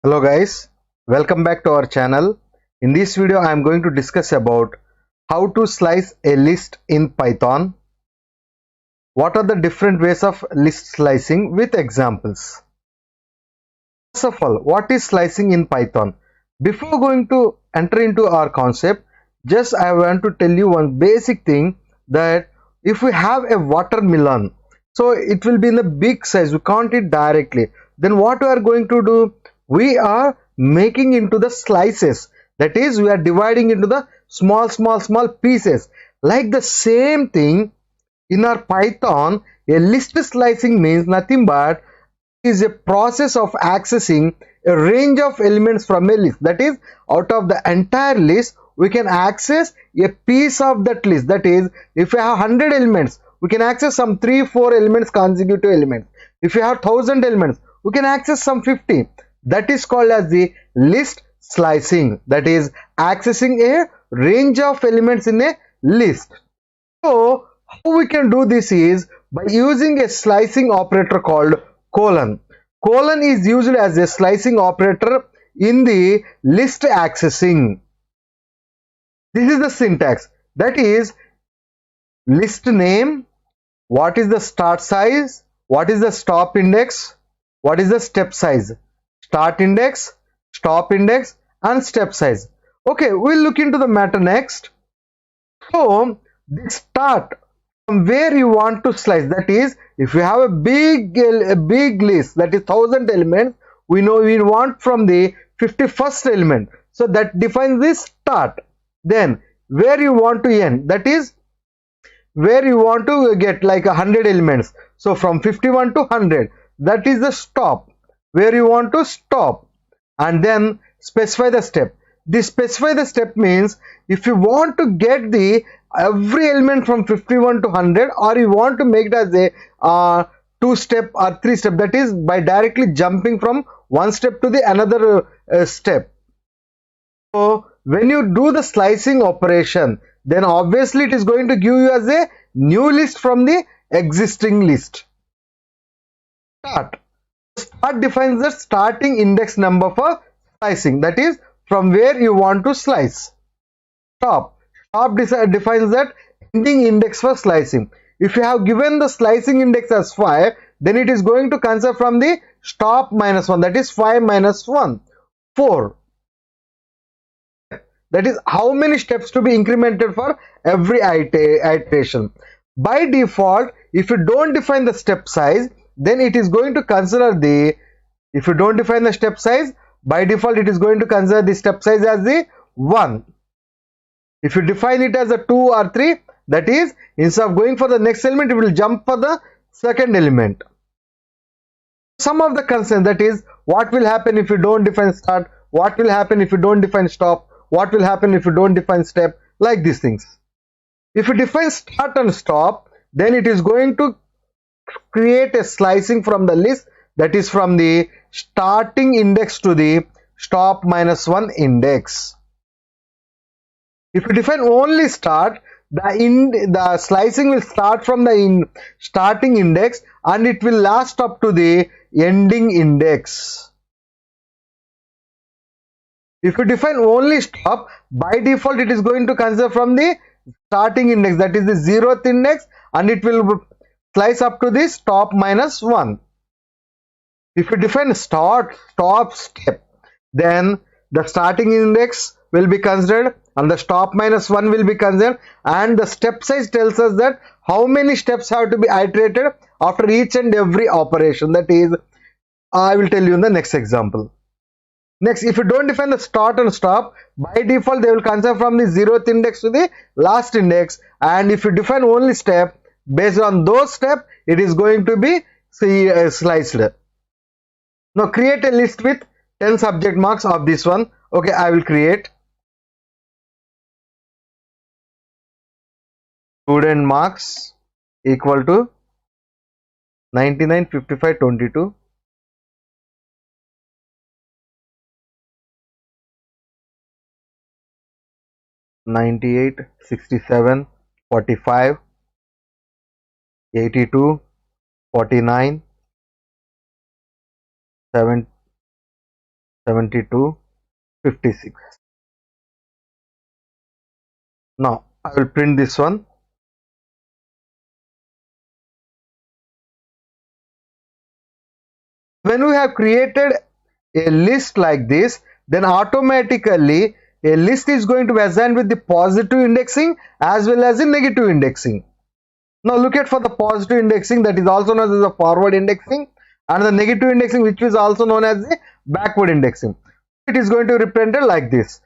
Hello guys, welcome back to our channel. In this video I am going to discuss about how to slice a list in Python. What are the different ways of list slicing with examples. First of all, what is slicing in Python? Before going to enter into our concept, just I want to tell you one basic thing, that if we have a watermelon, so it will be in the big size, we can't eat directly. Then what we are going to do? We are making into the slices, that is we are dividing into the small pieces. Like the same thing in our Python, a list slicing means nothing but is a process of accessing a range of elements from a list. That is, out of the entire list we can access a piece of that list. That is, if we have 100 elements, we can access some 3-4 elements, consecutive elements. If we have 1000 elements, we can access some 50. That is called as the list slicing, that is accessing a range of elements in a list. So how we can do this is by using a slicing operator called colon. Colon is used as a slicing operator in the list accessing. This is the syntax, that is list name, what is the start size, what is the stop index, what is the step size, start index, stop index and step size. Okay, we'll look into the matter next. So the start from where you want to slice, that is if you have a big list, that is 1000 elements, we know we want from the 51st element, so that defines the start. Then where you want to end, that is where you want to get like 100 elements, so from 51 to 100, that is the stop, where you want to stop. And then specify the step. This specify the step means if you want to get the every element from 51 to 100, or you want to make it as a 2-step or 3-step, that is by directly jumping from one step to the another step. So when you do the slicing operation, then obviously it is going to give you as a new list from the existing list. Start defines the starting index number for slicing, that is from where you want to slice. Stop defines that ending index for slicing. If you have given the slicing index as 5, then it is going to consider from the stop minus 1, that is 5 minus 1, 4. That is how many steps to be incremented for every iteration. By default, if you don't define the step size, then it is going to consider the, if you don't define the step size, by default it is going to consider the step size as the 1. If you define it as a 2 or 3, that is instead of going for the next element, it will jump for the second element. Some of the concerns, that is what will happen if you don't define start, what will happen if you don't define stop, what will happen if you don't define step, like these things. If you define start and stop, then it is going to create a slicing from the list, that is from the starting index to the stop minus 1 index. If you define only start, the slicing will start from the starting index and it will last up to the ending index. If you define only stop, by default it is going to consider from the starting index, that is the 0th index, and it will slice up to the stop minus 1. If you define stop step, then the starting index will be considered and the stop minus 1 will be considered, and the step size tells us that how many steps have to be iterated after each and every operation. That is, I will tell you in the next example. Next, if you don't define the start and stop, by default they will consider from the 0th index to the last index, and if you define only step, based on those steps it is going to be sliced. Now create a list with 10 subject marks of this one. Okay, I will create. Student marks equal to 99, 55, 22. $98, $67, $45, $82, $49, $7, 72, 56. Now I will print this one. When we have created a list like this, then automatically a list is going to be assigned with the positive indexing as well as the negative indexing. Now look at for the positive indexing, that is also known as the forward indexing, and the negative indexing, which is also known as the backward indexing. It is going to be represented like this.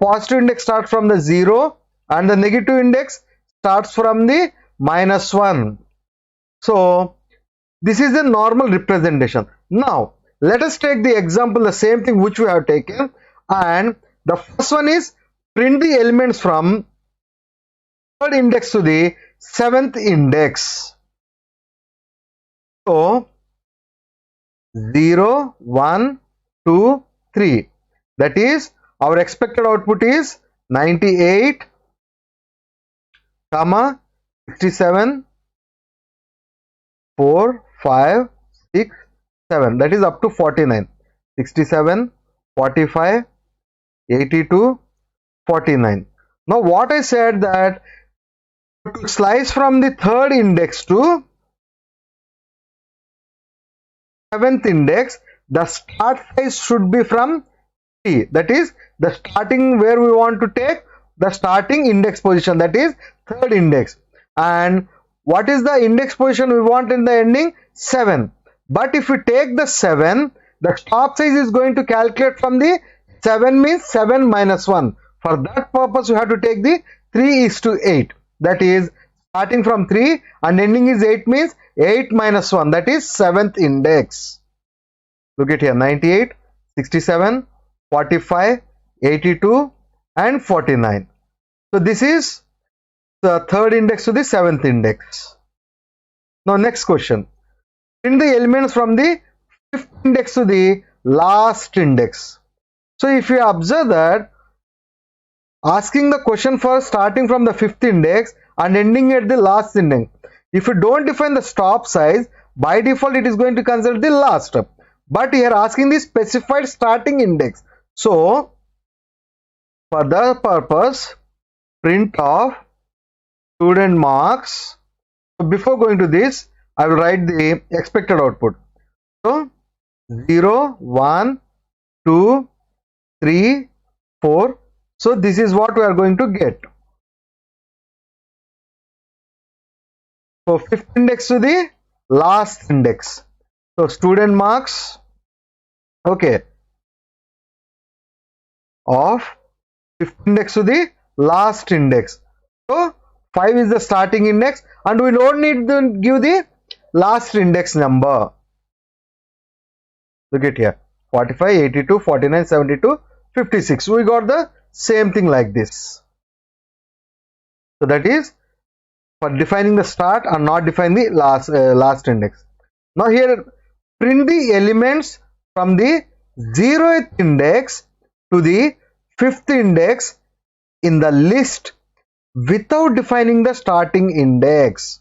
Positive index starts from the 0 and the negative index starts from the -1. So this is a normal representation. Now let us take the example, the same thing which we have taken, and the first one is print the elements from third index to the seventh index. So 0, 1, 2, 3. That is, our expected output is 98, 67, 4, 5, 6, 7. That is up to 49. 67, 45, 82, 49. Now what I said, that to slice from the third index to seventh index, the start size should be from 3. That is the starting where we want to take the starting index position, that is third index. And what is the index position we want in the ending? 7. But if we take the 7, the stop size is going to calculate from the 7, means 7 minus 1. For that purpose, we have to take the 3:8. That is, starting from 3 and ending is 8, means 8 minus 1. That is 7th index. Look at here, 98, 67, 45, 82 and 49. So this is the third index to the seventh index. Now next question. Print the elements from the fifth index to the last index. So if you observe that, asking the question for starting from the fifth index and ending at the last index, if you don't define the stop size, by default it is going to consider the last. But here asking the specified starting index. So for the purpose, print of student marks. So before going to this, I will write the expected output. So 0, 1, 2, 3, 4. So this is what we are going to get. So fifth index to the last index. So student marks, okay, of fifth index to the last index. So 5 is the starting index and we don't need to give the last index number. Look at here, 45, 82, 49, 72, 56. We got the same thing like this. So that is for defining the start and not defining the last index. Now here, print the elements from the 0th index to the 5th index in the list without defining the starting index.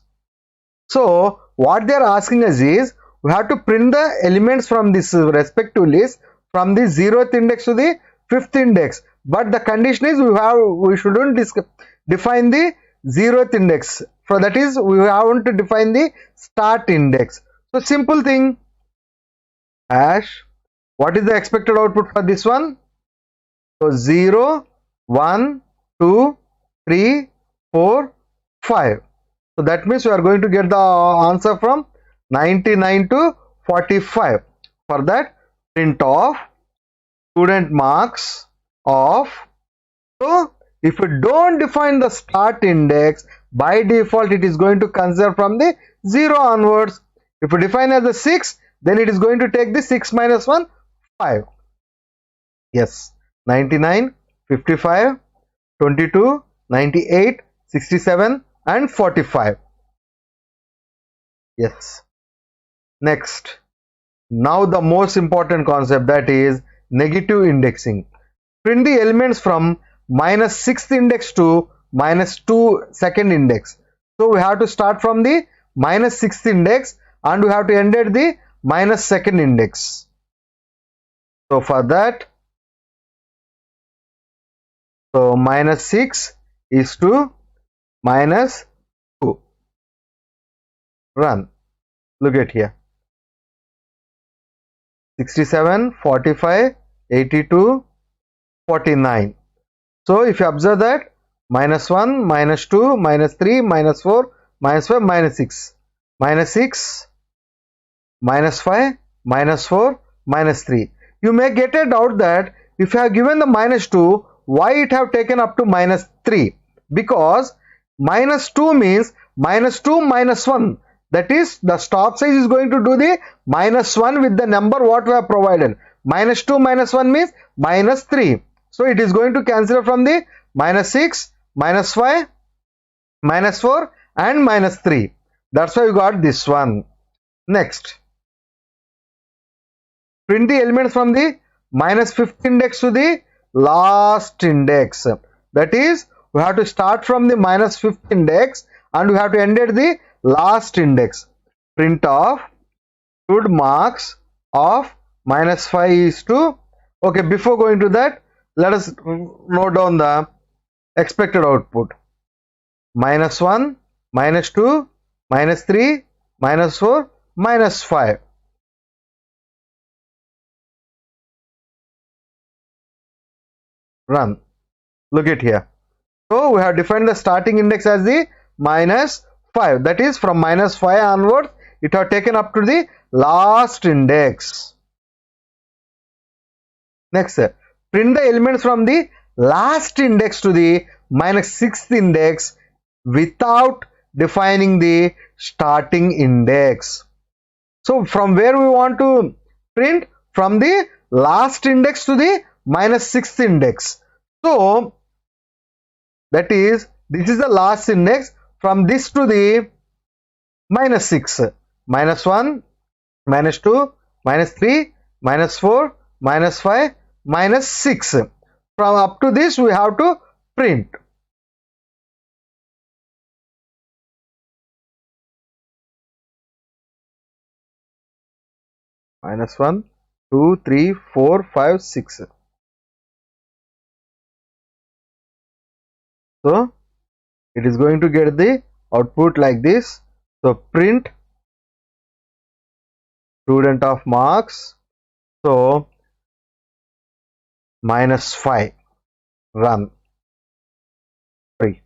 So what they are asking us is, we have to print the elements from this respective list from the 0th index to the 5th index, but the condition is we shouldn't define the 0th index. For that is, we want to define the start index. So simple thing, hash, what is the expected output for this one? So 0, 1, 2, 3, 4, 5. So that means we are going to get the answer from 99 to 45. For that, print of student marks of. So if you don't define the start index, by default it is going to consider from the 0 onwards. If you define as a 6, then it is going to take the 6 minus 1, 5. Yes, 99, 55, 22, 98, 67 and 45. Yes. Next, now the most important concept, that is negative indexing. Print the elements from -6th index to -2 second index. So we have to start from the -6th index and we have to end at the -2nd index. So for that, so minus 6 is to minus 2. Run. Look at here. 67, 45, 82, 49. So if you observe that, minus 1, minus 2, minus 3, minus 4, minus 5, minus 6. Minus 6, minus 5, minus 4, minus 3. You may get a doubt that if you have given the minus 2, why it have taken up to minus 3? Because minus 2 means minus 2 minus 1. That is, the stop size is going to do the minus 1 with the number what we have provided. Minus 2 minus 1 means minus 3. So it is going to cancel from the minus 6, minus 5, minus 4 and minus 3. That's why we got this one. Next, print the elements from the minus 5th index to the last index. That is, we have to start from the minus 5th index and we have to end at the last index. Print of should marks of minus 5 is to, okay, before going to that, let us note down the expected output. Minus 1, minus 2, minus 3, minus 4, minus 5. Run. Look at here. So we have defined the starting index as the minus 5. That is, from minus 5 onwards, it have taken up to the last index. Next, print the elements from the last index to the minus 6th index without defining the starting index. So from where we want to print? From the last index to the minus 6th index. So that is, this is the last index. From this to the minus 6, minus 1, minus 2, minus 3, minus 4, minus 5, minus 6. From up to this we have to print. Minus 1, 2, 3, 4, 5, 6. So it is going to get the output like this. So print student of marks. So minus 5. Run. Sorry.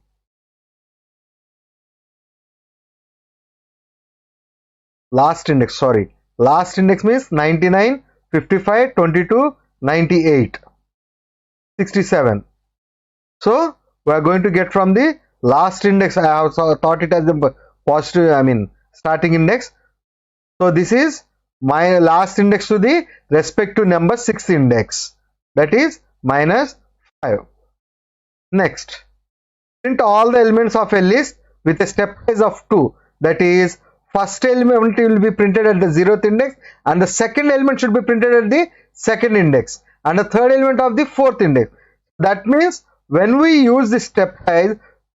Last index, sorry. Last index means 99, 55, 22, 98, 67. So we are going to get from the last index. I also thought it as the positive, starting index. So this is my last index to the respective number 6th index. That is minus 5. Next, print all the elements of a list with a step size of 2. That is, first element will be printed at the 0th index and the second element should be printed at the 2nd index and the third element of the 4th index. That means when we use the step size,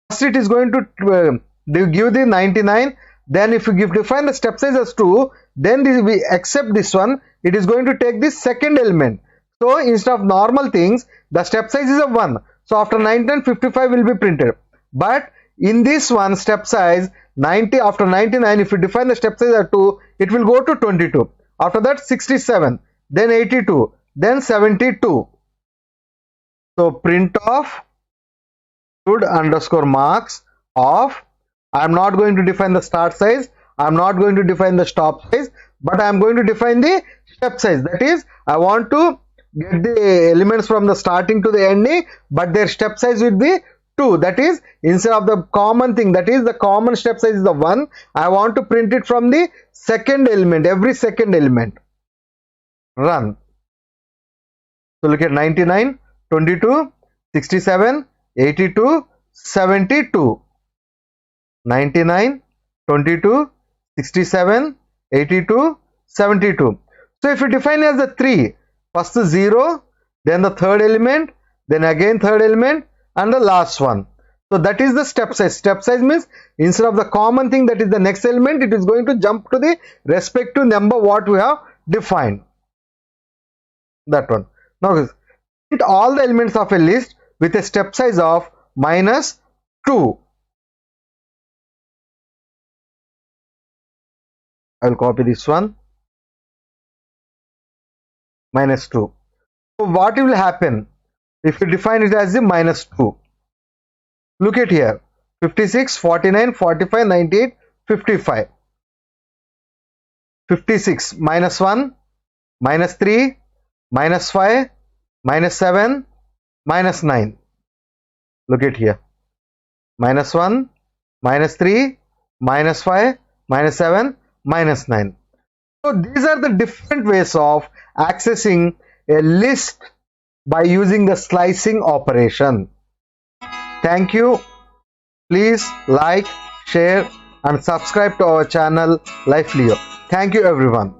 first it is going to give the 99. Then if we define the step size as 2, then we accept this one, it is going to take the second element. So instead of normal things, the step size is a 1. So after 99, 55 will be printed. But in this one, step size 90, after 99, if you define the step size as 2, it will go to 22. After that 67, then 82, then 72. So print of should underscore marks of, I am not going to define the start size, I am not going to define the stop size, but I am going to define the step size. That is, I want to get the elements from the starting to the ending, but their step size will be 2. That is, instead of the common thing, that is the common step size is the 1, I want to print it from the second element, every second element. Run. So look at 99, 22, 67, 82, 72. 99, 22, 67, 82, 72. So if you define as the 3, first the 0, then the third element, then again third element and the last one. So that is the step size. Step size means instead of the common thing that is the next element, it is going to jump to the respective number what we have defined. that one. Now print all the elements of a list with a step size of -2. I will copy this one, -2. So what will happen if you define it as the -2? Look at here, 56, 49, 45, 98, 55. 56 -1, -3, -5, -7, -9. Look at here, -1, -3, -5, -7, -9. So these are the different ways of accessing a list by using the slicing operation. Thank you. Please like, share and subscribe to our channel LifeLiyo. Thank you everyone.